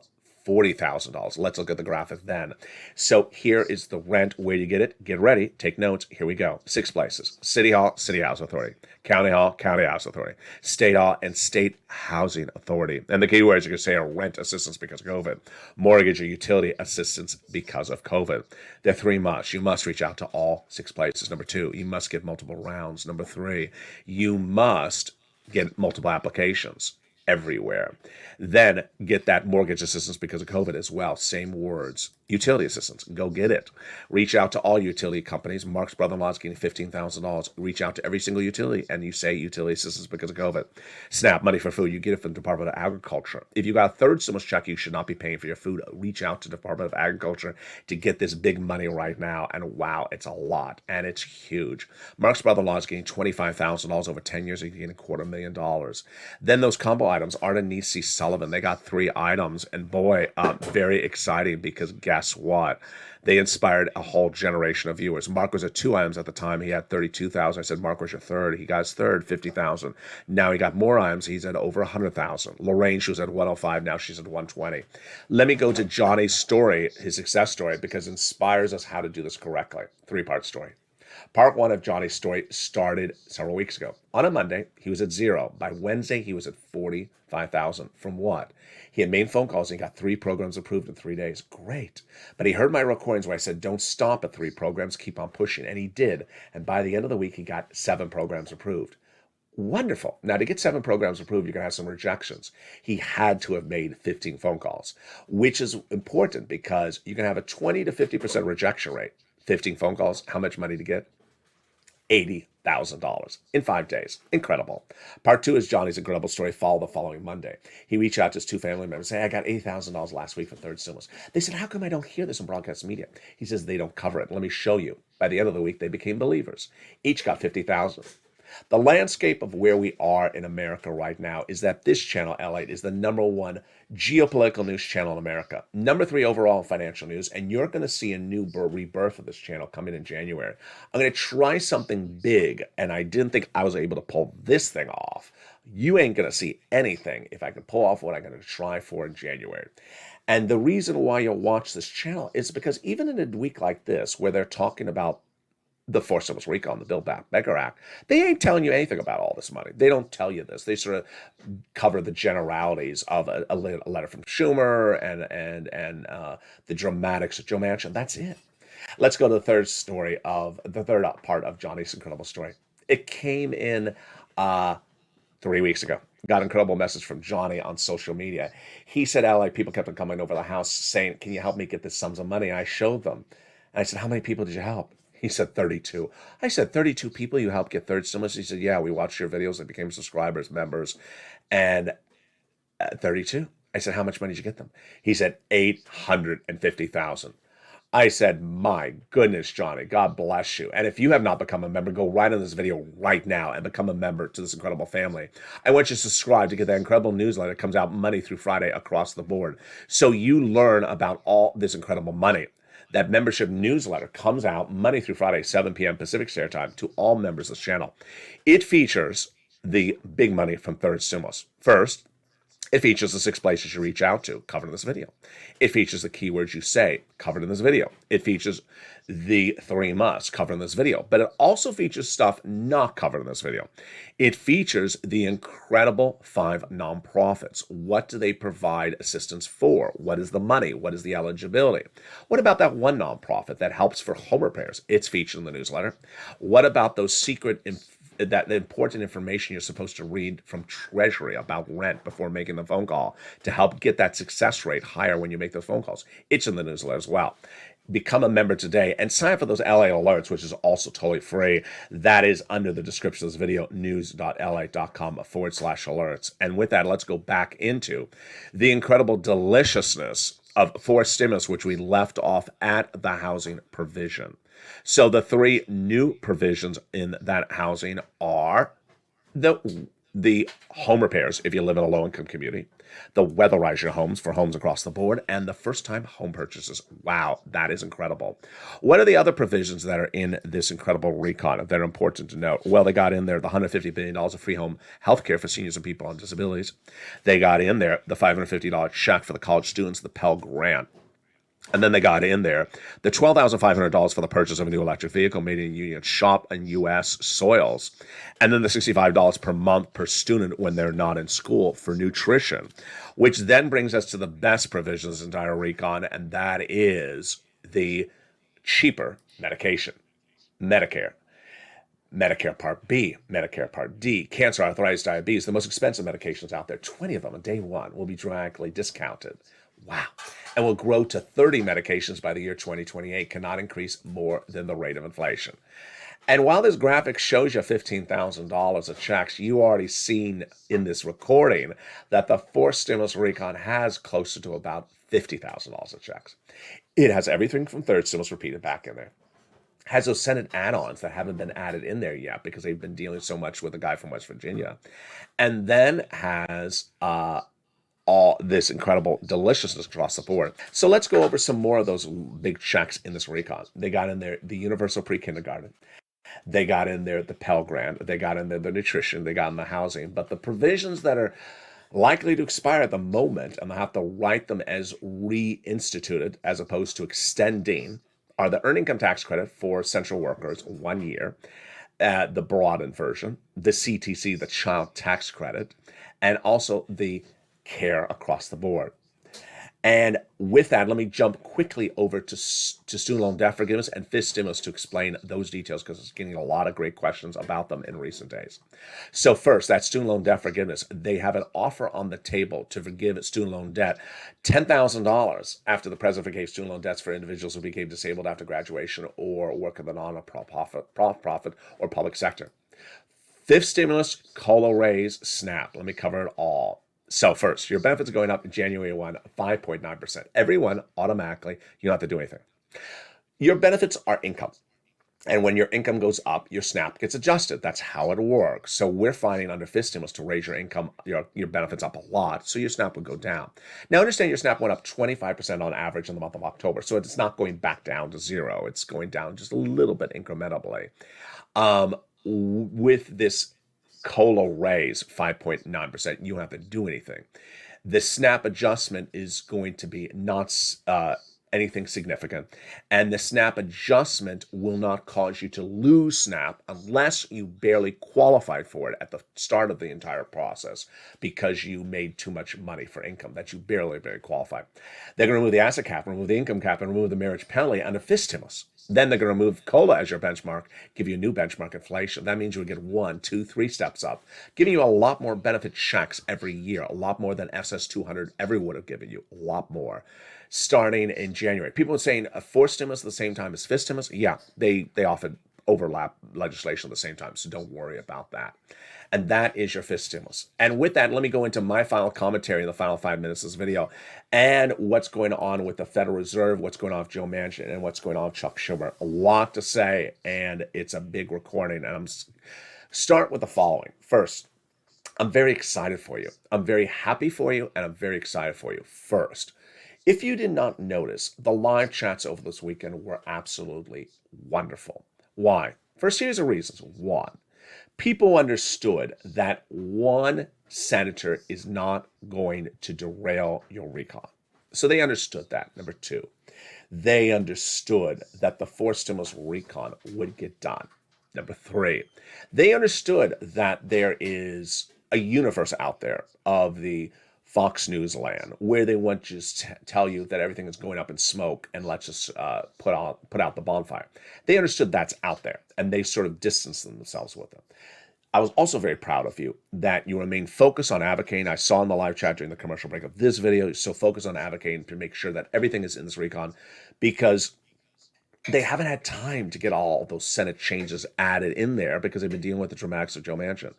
$40,000. Let's look at the graphic then. So here is the rent. Where you get it? Get ready. Take notes. Here we go. 6 places: City Hall, City House Authority; County Hall, County House Authority; State Hall, and State Housing Authority. And the key words you can say are rent assistance because of COVID, mortgage or utility assistance because of COVID. There are 3 musts. You must reach out to all 6 places. Number 2, you must get multiple rounds. Number 3, you must get multiple applications everywhere. Then get that mortgage assistance because of COVID as well. Same words. Utility assistance. Go get it. Reach out to all utility companies. Mark's brother-in-law is getting $15,000. Reach out to every single utility and you say utility assistance because of COVID. SNAP, money for food. You get it from the Department of Agriculture. If you got a third stimulus check, you should not be paying for your food. Reach out to the Department of Agriculture to get this big money right now. And wow, it's a lot and it's huge. Mark's brother-in-law is getting $25,000 over 10 years. He's getting $250,000. Then those combo items. Ardenisi Sullivan, they got 3 items, and boy, very exciting because guess what? They inspired a whole generation of viewers. Mark was at 2 items at the time. He had 32,000. I said, Mark, where's your third? He got his third, 50,000. Now he got more items. He's at over 100,000. Lorraine, she was at 105. Now she's at 120. Let me go to Johnny's story, his success story, because it inspires us how to do this correctly. 3-part story. Part 1 of Johnny's story started several weeks ago. On a Monday, he was at 0. By Wednesday, he was at 45,000. From what? He had made phone calls and he got 3 programs approved in 3 days. Great. But he heard my recordings where I said, don't stop at 3 programs, keep on pushing. And he did. And by the end of the week, he got 7 programs approved. Wonderful. Now, to get 7 programs approved, you're going to have some rejections. He had to have made 15 phone calls, which is important because you can have a 20 to 50% rejection rate. 15 phone calls, how much money to get? $80,000 in 5 days. Incredible. Part 2 is Johnny's incredible story, followed the following Monday. He reached out to his 2 family members, saying, I got $80,000 last week for third stimulus. They said, how come I don't hear this in broadcast media? He says, they don't cover it. Let me show you. By the end of the week, they became believers. Each got $50,000. The landscape of where we are in America right now is that this channel, LALATE, is the #1 geopolitical news channel in America. Number 3 overall in financial news, and you're going to see a new rebirth of this channel coming in January. I'm going to try something big, and I didn't think I was able to pull this thing off. You ain't going to see anything if I can pull off what I'm going to try for in January. And the reason why you'll watch this channel is because even in a week like this, where they're talking about the Forced Stimulus Recall, the Build Back Better Act, they ain't telling you anything about all this money. They don't tell you this. They sort of cover the generalities of a letter from Schumer and the dramatics of Joe Manchin. That's it. Let's go to the third part of Johnny's incredible story. It came in 3 weeks ago. Got an incredible message from Johnny on social media. He said, LA people kept on coming over the house saying, can you help me get this sums of money? And I showed them. And I said, how many people did you help? He said 32. I said, 32 people you helped get third stimulus? He said, yeah, we watched your videos. They became subscribers, members, and 32. I said, how much money did you get them? He said, 850,000. I said, my goodness, Johnny, God bless you. And if you have not become a member, go right on this video right now and become a member to this incredible family. I want you to subscribe to get that incredible newsletter that comes out Monday through Friday across the board. So you learn about all this incredible money. That membership newsletter comes out Monday through Friday, 7 p.m. Pacific Standard Time to all members of this channel. It features the big money from third stimulus. First, it features the 6 places you reach out to, covered in this video. It features the keywords you say, covered in this video. It features the 3 musts, covered in this video. But it also features stuff not covered in this video. It features the incredible 5 nonprofits. What do they provide assistance for? What is the money? What is the eligibility? What about that one nonprofit that helps for home repairs? It's featured in the newsletter. What about those secret that important information you're supposed to read from Treasury about rent before making the phone call to help get that success rate higher when you make those phone calls? It's in the newsletter as well. Become a member today and sign up for those LA alerts, which is also totally free. That is under the description of this video, news.la.com/alerts. And with that, let's go back into the incredible deliciousness of forced stimulus, which we left off at the housing provision. So the 3 new provisions in that housing are the home repairs if you live in a low-income community, the weatherize your homes for homes across the board, and the first-time home purchases. Wow, that is incredible. What are the other provisions that are in this incredible recon that are important to note? Well, they got in there the $150 billion of free home health care for seniors and people on disabilities. They got in there the $550 check for the college students, the Pell Grant. And then they got in there the $12,500 for the purchase of a new electric vehicle made in Union Shop and U.S. soils. And then the $65 per month per student when they're not in school for nutrition, which then brings us to the best provision of this entire recon, and that is the cheaper medication, Medicare. Medicare Part B, Medicare Part D, cancer, arthritis, diabetes, the most expensive medications out there, 20 of them on day one will be dramatically discounted. Wow. And will grow to 30 medications by the year 2028, cannot increase more than the rate of inflation. And while this graphic shows you $15,000 of checks, you already seen in this recording that the forced stimulus recon has closer to about $50,000 of checks. It has everything from third stimulus repeated back in there. Has those Senate add-ons that haven't been added in there yet because they've been dealing so much with the guy from West Virginia. And then has all this incredible deliciousness across the board. So let's go over some more of those big checks in this recon. They got in there the universal pre-kindergarten. They got in there the Pell Grant. They got in there the nutrition. They got in the housing. But the provisions that are likely to expire at the moment, and they'll have to write them as reinstituted as opposed to extending, are the earned income tax credit for essential workers, 1 year, the broadened version, the CTC, the child tax credit, and also the care across the board. And with that, let me jump quickly over to student loan debt forgiveness and fifth stimulus to explain those details because it's getting a lot of great questions about them in recent days. So first, that student loan debt forgiveness, they have an offer on the table to forgive student loan debt, $10,000 after the president forgave student loan debts for individuals who became disabled after graduation or work in the non-profit or public sector. Fifth stimulus, COLA raise, SNAP. Let me cover it all. So first, your benefits are going up January 1, 5.9%. Everyone automatically, you don't have to do anything. Your benefits are income. And when your income goes up, your SNAP gets adjusted. That's how it works. So we're finding under fifth stimulus to raise your income, your benefits up a lot, so your SNAP would go down. Now understand your SNAP went up 25% on average in the month of October, so it's not going back down to zero. It's going down just a little bit incrementally. With this COLA raise, 5.9%, you don't have to do anything. The SNAP adjustment is going to be not anything significant. And the SNAP adjustment will not cause you to lose SNAP unless you barely qualified for it at the start of the entire process because you made too much money for income that you barely qualified. They're going to remove the asset cap, remove the income cap, and remove the marriage penalty under FIS stimulus. Then they're going to remove COLA as your benchmark, give you a new benchmark inflation. That means you would get 1, 2, 3 steps up, giving you a lot more benefit checks every year, a lot more than SS200 ever would have given you, a lot more. Starting in January. People are saying a forced stimulus at the same time as FIS stimulus. Yeah, they often overlap legislation at the same time, so don't worry about that. And that is your FIS stimulus. And with that, let me go into my final commentary in the final 5 minutes of this video and what's going on with the Federal Reserve, what's going on with Joe Manchin, and what's going on with Chuck Schumer. A lot to say, and it's a big recording. And I'm start with the following. First, I'm very excited for you. I'm very happy for you, and I'm very excited for you. First, if you did not notice, the live chats over this weekend were absolutely wonderful. Why? For a series of reasons. One, people understood that one senator is not going to derail your recon. So they understood that. Number two, they understood that the forced stimulus recon would get done. Number three, they understood that there is a universe out there of the Fox News land where they want to just tell you that everything is going up in smoke and let's just put out the bonfire. They understood that's out there and they sort of distanced themselves with it. I was also very proud of you that you remain focused on advocating. I saw in the live chat during the commercial break of this video, you're so focused on advocating to make sure that everything is in this recon because they haven't had time to get all those Senate changes added in there because they've been dealing with the dramatics of Joe Manchin.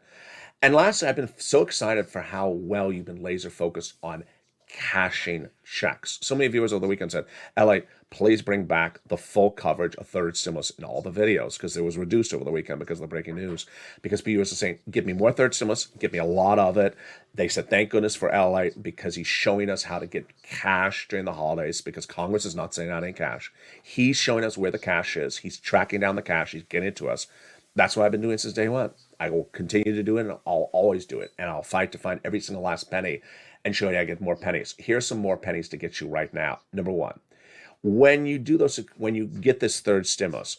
And lastly, I've been so excited for how well you've been laser focused on cashing checks. So many viewers over the weekend said, LA, please bring back the full coverage of third stimulus in all the videos because it was reduced over the weekend because of the breaking news. Because viewers are saying, give me more third stimulus, give me a lot of it. They said, thank goodness for LA because he's showing us how to get cash during the holidays because Congress is not saying that ain't cash. He's showing us where the cash is. He's tracking down the cash. He's getting it to us. That's what I've been doing since day one. I will continue to do it, and I'll always do it. And I'll fight to find every single last penny and show you I get more pennies. Here's some more pennies to get you right now. Number one, when you do those, when you get this third stimulus,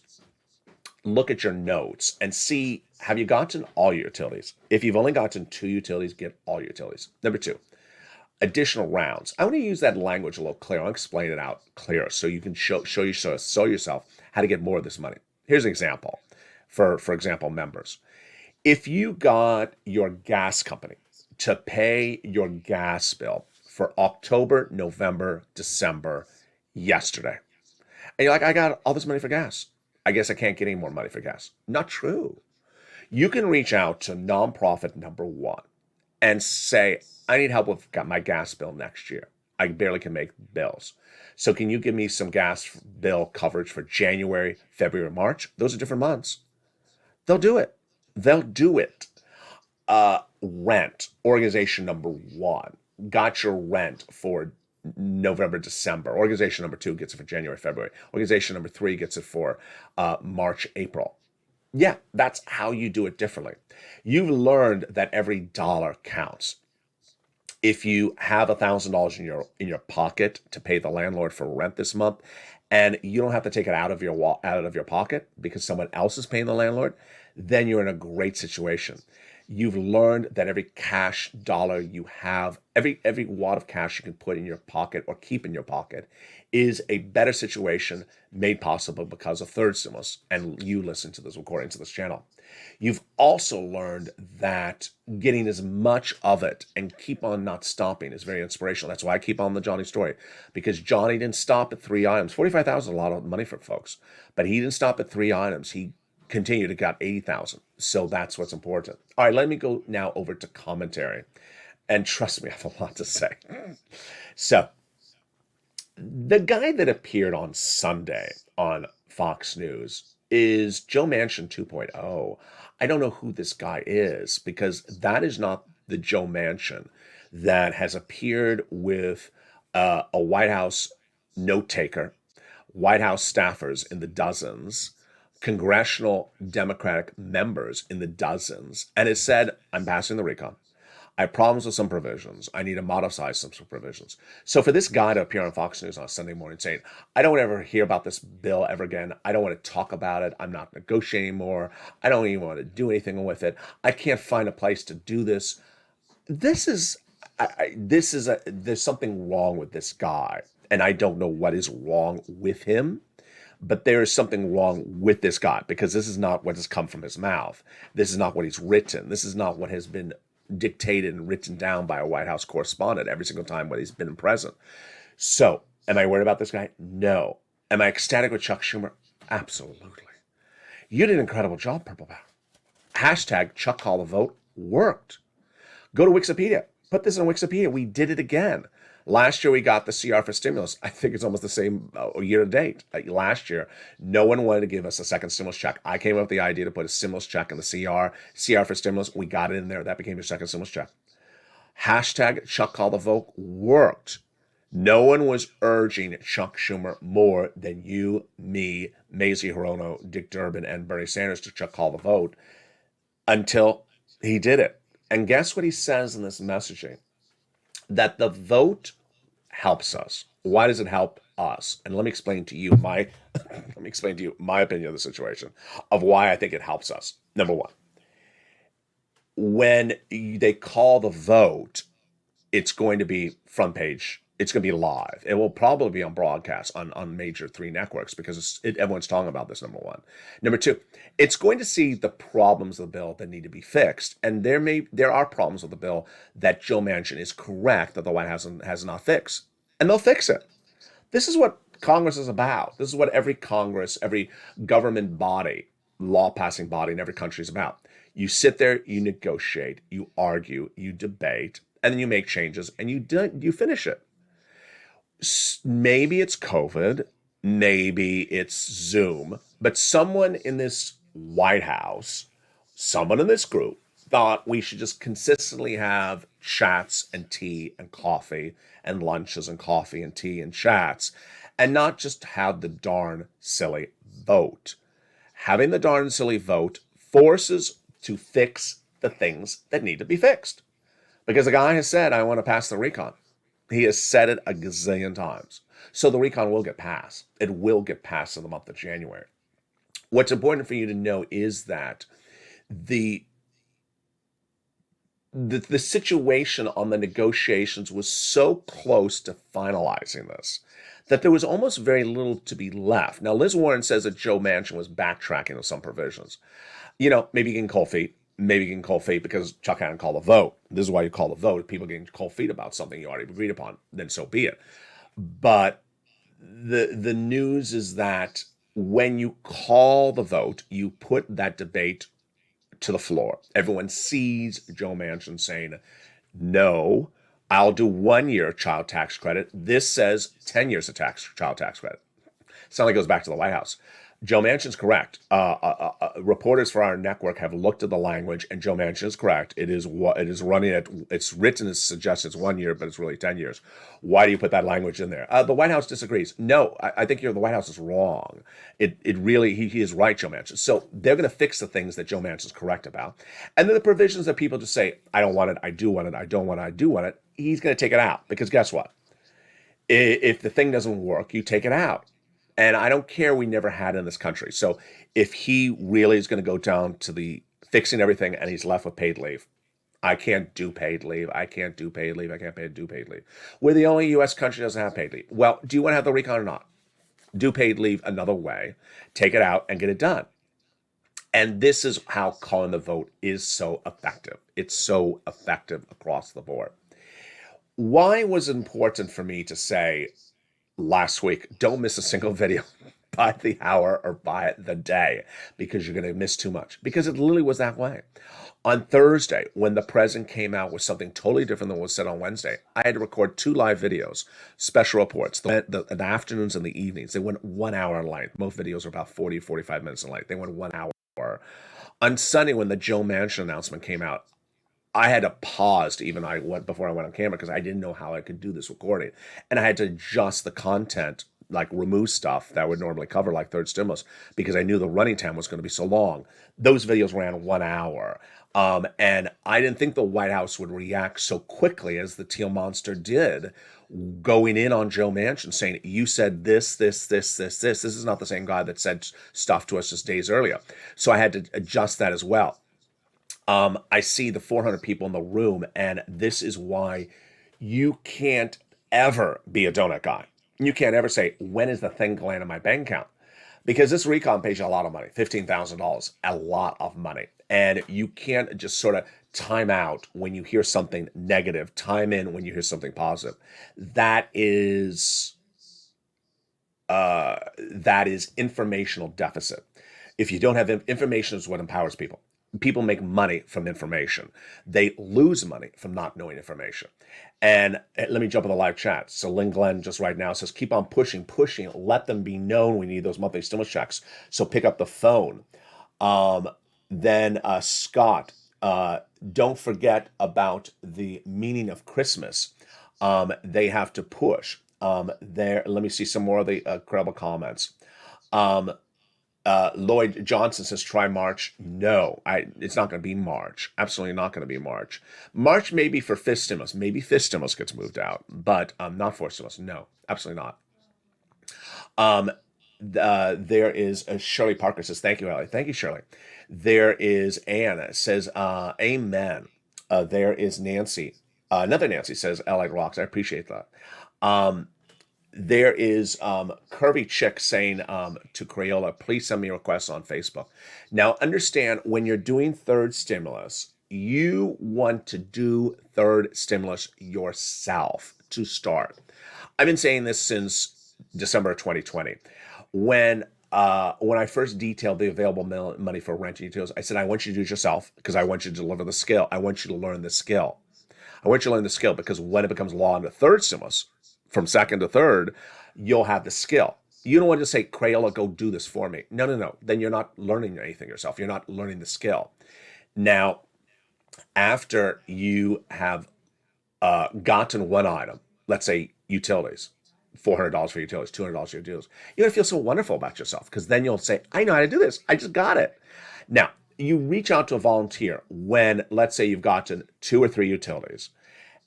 look at your notes and see, have you gotten all your utilities? If you've only gotten 2 utilities, get all your utilities. Number two, additional rounds. I want to use that language a little clearer. I'll explain it out clearer so you can show yourself how to get more of this money. Here's an example. For example, members. If you got your gas company to pay your gas bill for October, November, December yesterday, and you're like, I got all this money for gas. I guess I can't get any more money for gas. Not true. You can reach out to nonprofit number one and say, I need help with my gas bill next year. I barely can make bills. So can you give me some gas bill coverage for January, February, March? Those are different months. They'll do it. They'll do it. Rent, organization number one, got your rent for November, December. Organization number two gets it for January, February. Organization number three gets it for March, April. Yeah, that's how you do it differently. You've learned that every dollar counts. If you have $1,000 in your pocket to pay the landlord for rent this month, and you don't have to take it out of your pocket because someone else is paying the landlord, then you're in a great situation. You've learned that every cash dollar you have, every wad of cash you can put in your pocket or keep in your pocket is a better situation made possible because of third stimulus, and you listen to this recording to this channel. You've also learned that getting as much of it and keep on not stopping is very inspirational. That's why I keep on the Johnny story, because Johnny didn't stop at 3 items. 45,000 is a lot of money for folks, but he didn't stop at 3 items. He continued to got 80,000. So that's what's important. All right, let me go now over to commentary. And trust me, I have a lot to say. So the guy that appeared on Sunday on Fox News is Joe Manchin 2.0. I don't know who this guy is because that is not the Joe Manchin that has appeared with a White House note taker, White House staffers in the dozens, congressional Democratic members in the dozens, and has said, I'm passing the recon. I have problems with some provisions. I need to modify some provisions. So for this guy to appear on Fox News on Sunday morning saying, I don't ever hear about this bill ever again. I don't want to talk about it. I'm not negotiating more. I don't even want to do anything with it. I can't find a place to do this. There's something wrong with this guy. And I don't know what is wrong with him. But there is something wrong with this guy, because this is not what has come from his mouth. This is not what he's written. This is not what has been dictated and written down by a White House correspondent every single time when he's been present. So, am I worried about this guy? No. Am I ecstatic with Chuck Schumer? Absolutely. You did an incredible job, Purple Power. Hashtag Chuck Call the Vote worked. Go to Wikipedia. Put this in Wikipedia. We did it again. Last year, we got the CR for stimulus. I think it's almost the same year to date. Last year, no one wanted to give us a second stimulus check. I came up with the idea to put a stimulus check in the CR for stimulus. We got it in there. That became your second stimulus check. Hashtag Chuck Call the Vote worked. No one was urging Chuck Schumer more than you, me, Mazie Hirono, Dick Durbin, and Bernie Sanders to Chuck Call the Vote until he did it. And guess what he says in this messaging? That the vote helps us. Why does it help us? And let me explain to you my opinion of the situation, of why I think it helps us. Number one, when they call the vote, it's going to be front page. It's going to be live. It will probably be on broadcast on major 3 networks, because everyone's talking about this, number one. Number two, it's going to see the problems of the bill that need to be fixed. And there are problems with the bill that Joe Manchin is correct that the White House has not fixed. And they'll fix it. This is what Congress is about. This is what every Congress, every government body, law-passing body in every country is about. You sit there, you negotiate, you argue, you debate, and then you make changes, and you finish it. Maybe it's COVID, maybe it's Zoom, but someone in this White House, someone in this group thought we should just consistently have chats and tea and coffee and lunches and coffee and tea and chats, and not just have the darn silly vote. Having the darn silly vote forces to fix the things that need to be fixed. Because the guy has said, I want to pass the recon. He has said it a gazillion times. So the recon will get passed. It will get passed in the month of January. What's important for you to know is that the situation on the negotiations was so close to finalizing this that there was almost very little to be left. Now, Liz Warren says that Joe Manchin was backtracking on some provisions. Maybe getting cold feet. Maybe getting cold feet because Chuck hadn't called a vote. This is why you call a vote. If people getting cold feet about something you already agreed upon, then so be it. But the news is that when you call the vote, you put that debate to the floor. Everyone sees Joe Manchin saying, no, I'll do 1 year child tax credit. This says 10 years of child tax credit. Sounds like it goes back to the White House. Joe Manchin's correct. Reporters for our network have looked at the language, and Joe Manchin is correct. It is running at. It's written as suggests it's 1 year, but it's really 10 years. Why do you put that language in there? The White House disagrees. No, I think the White House is wrong. It really he is right, Joe Manchin. So they're going to fix the things that Joe Manchin is correct about, and then the provisions that people just say, I don't want it, I do want it, I don't want it, I do want it. He's going to take it out, because guess what? If the thing doesn't work, you take it out. And I don't care, we never had it in this country. So if he really is going to go down to the fixing everything and he's left with paid leave, I can't do paid leave. I can't do paid leave. I can't do paid leave. We're the only U.S. country that doesn't have paid leave. Well, do you want to have the recon or not? Do paid leave another way, take it out and get it done. And this is how calling the vote is so effective. It's so effective across the board. Why was it important for me to say last week, don't miss a single video by the hour or by the day, because you're going to miss too much? Because it literally was that way. On Thursday, when the president came out with something totally different than what was said on Wednesday, I had to record 2 live videos, special reports, the afternoons and the evenings. They went 1 hour in length. Most videos are about 40, 45 minutes in length. They went 1 hour. On Sunday, when the Joe Manchin announcement came out, I had to pause before I went on camera, because I didn't know how I could do this recording. And I had to adjust the content like remove stuff that would normally cover like third stimulus because I knew the running time was going to be so long. Those videos ran 1 hour. And I didn't think the White House would react so quickly as the Teal Monster did, going in on Joe Manchin saying, you said this. This is not the same guy that said stuff to us just days earlier. So I had to adjust that as well. I see the 400 people in the room, and this is why you can't ever be a donut guy. You can't ever say, when is the thing going to land in my bank account? Because this recon pays you a lot of money, $15,000, a lot of money. And you can't just sort of time out when you hear something negative, time in when you hear something positive. That is informational deficit. If you don't have information, is what empowers people. People make money from information. They lose money from not knowing information. And let me jump in the live chat. So Lynn Glenn just right now says, keep on pushing. Let them be known we need those monthly stimulus checks. So pick up the phone. Then Scott, don't forget about the meaning of Christmas. They have to push. Let me see some more of the incredible comments. Lloyd Johnson says, try March. No, it's not going to be March. Absolutely not going to be March. March may be for fifth stimulus. Maybe fifth stimulus gets moved out, but not fourth stimulus. No, absolutely not. There is Shirley Parker says, thank you, Ellie. Thank you, Shirley. There is Anna says, amen. There is Nancy. Another Nancy says, LA rocks. I appreciate that. There is Curvy Chick saying to Crayola, please send me requests on Facebook. Now, understand, when you're doing third stimulus, you want to do third stimulus yourself to start. I've been saying this since December of 2020. When I first detailed the available money for rent and utilities, I said, I want you to do it yourself because I want you to deliver the skill. I want you to learn the skill. I want you to learn the skill because when it becomes law in the third stimulus, from second to third, you'll have the skill. You don't want to say, Crayola, go do this for me. No. Then you're not learning anything yourself. You're not learning the skill. Now, after you have gotten one item, let's say utilities, $400 for utilities, $200 for utilities, you're going to feel so wonderful about yourself because then you'll say, I know how to do this. I just got it. Now, you reach out to a volunteer when, let's say, you've gotten 2 or 3 utilities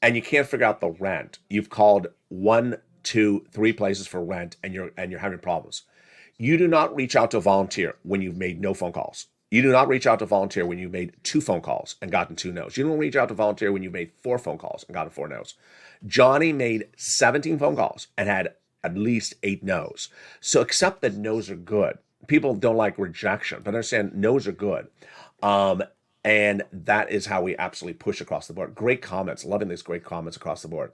and you can't figure out the rent. You've called 1, 2, 3 places for rent and you're having problems. You do not reach out to a volunteer when you've made no phone calls. You do not reach out to a volunteer when you've made 2 phone calls and gotten 2 no's. You don't reach out to a volunteer when you've made 4 phone calls and gotten 4 no's. Johnny made 17 phone calls and had at least 8 no's. So accept that no's are good. People don't like rejection, but understand no's are good. And that is how we absolutely push across the board. Great comments. Loving these great comments across the board.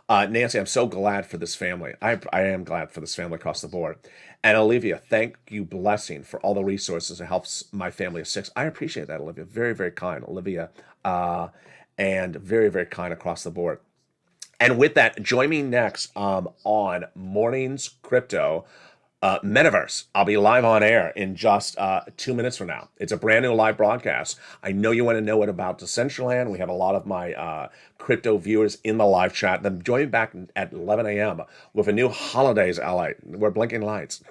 Nancy, I'm so glad for this family. I am glad for this family across the board. And Olivia, thank you, blessing, for all the resources that helps my family of 6. I appreciate that, Olivia. Very, very kind, Olivia. And very, very kind across the board. And with that, join me next on Mornings Crypto Metaverse. I'll be live on air in just 2 minutes from now. It's a brand new live broadcast. I know you want to know what about Decentraland. We have a lot of my crypto viewers in the live chat. Then join me back at 11 a.m. with a new holidays LA. We're blinking lights.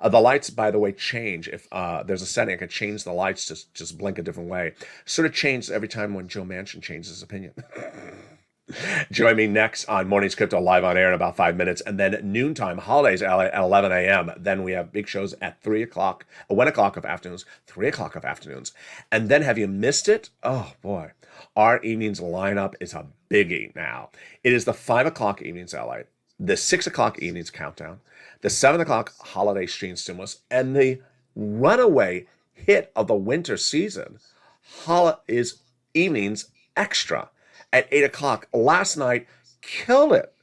The lights, by the way, change. If there's a setting, I can change the lights to just blink a different way. Sort of changes every time when Joe Manchin changes his opinion. Join me next on Mornings Crypto live on air in about 5 minutes, and then noontime holidays at 11 a.m. Then we have big shows at 3 o'clock, 1 o'clock of afternoons, 3 o'clock of afternoons. And then have you missed it? Oh boy, our evenings lineup is a biggie now. It is the 5 o'clock evenings LA, the 6 o'clock evenings countdown, the 7 o'clock holiday stream stimulus, and the runaway hit of the winter season is evenings extra at 8 o'clock. Last night, killed it.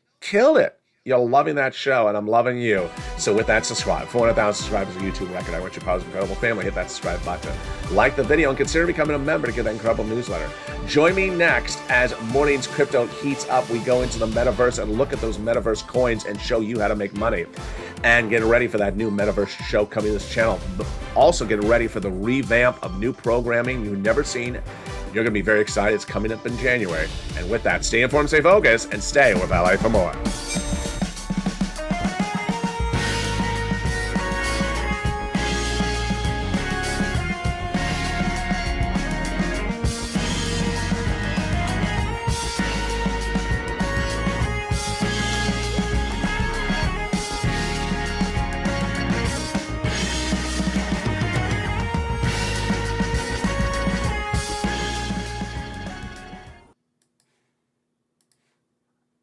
You're loving that show, and I'm loving you. So with that, subscribe. 400,000 subscribers, a YouTube record. I want you to pause incredible family. Hit that subscribe button. Like the video, and consider becoming a member to get that incredible newsletter. Join me next as Mornings Crypto heats up. We go into the metaverse and look at those metaverse coins and show you how to make money. And get ready for that new metaverse show coming to this channel. Also, get ready for the revamp of new programming you've never seen. You're going to be very excited. It's coming up in January. And with that, stay informed, stay focused, and stay with LA for more.